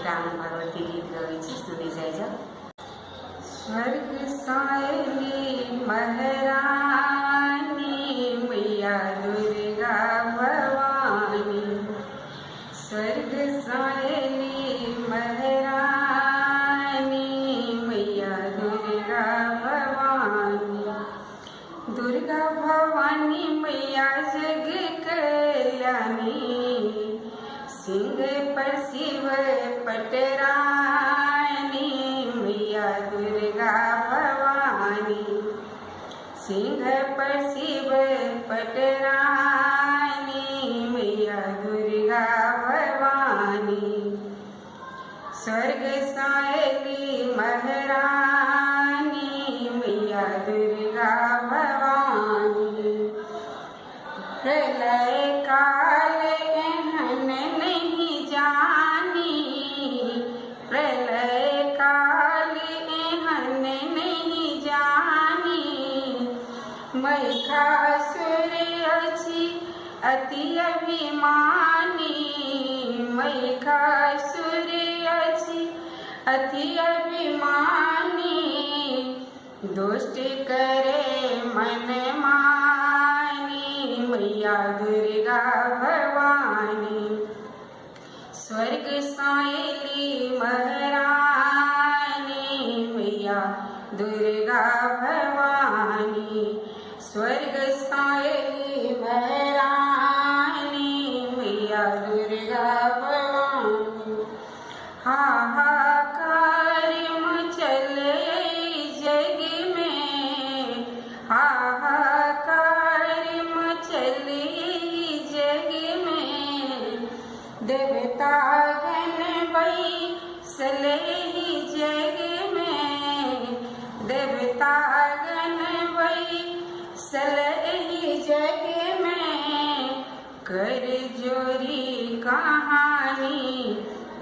राम भगवती गीत गवे सुनी जाए। स्वर्ग सायली महारानी मैया दुर्गा भवानी, स्वर्ग सायली महारानी मैया दुर्गा भवानी। दुर्गा भवानी मैया जग कल्याणी, सिंह पर शिव पटरानी मैया दुर्गा भवानी, सिंह पर शिव पटरानी मैया दुर्गा भवानी। स्वर्ग सायली महारानी मैया दुर्गा भवानी। प्रलय काल एहन नहीं जानी, प्रलय काल एहन नहीं जानी। महिषासुर अछि अति अभिमानी, महिषासुर अछि अति अभिमानी। दुष्ट करे मन मानी मैया दुर्गा भवानी। स्वर्ग सायली महारानी मैया दुर्गा भवानी, स्वर्ग सायली महारानी मैया दुर्गा भवानी। हाहाकार मचल जग में, हाहाकार मचल जग में। देवता गण बैसल जग में, देवता गण बैसल जग में। कर जोरी कहानी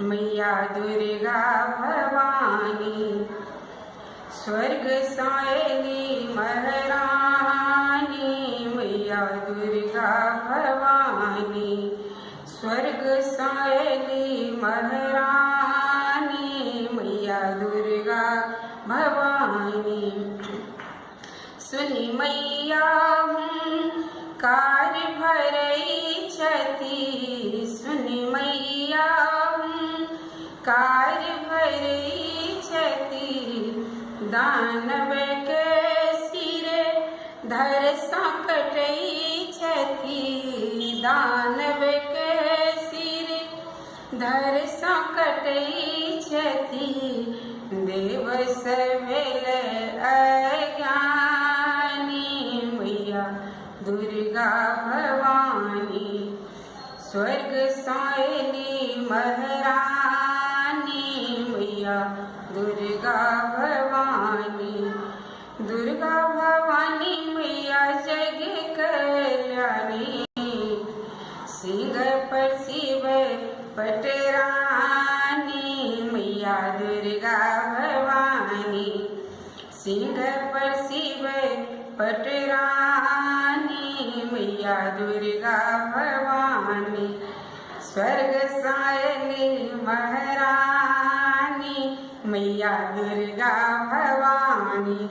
मैया दुर्गा भवानी। स्वर्ग सायली महारानी मैया दुर्गा भवानी, स्वर्ग सायली महारानी मैया दुर्गा भवानी। सुनी मैया कार भरई छती, सुनी मैया कार भरई छती। दानव के सिरे धर संकटई छती, दानव के सिरे धर संकटई छती। देव सभेल अज्ञानी मैया दुर्गा भवानी। स्वर्ग सायली महारानी मैया दुर्गा भवानी। दुर्गा भवानी मैया जग कल्याणी, सिंह पर शिव पटरानी मैया दुर्गा भवानी, सिंह पर शिव पटरानी मैया दुर्गा भवानी। स्वर्ग सायली महारानी मैया दुर्गा भवानी।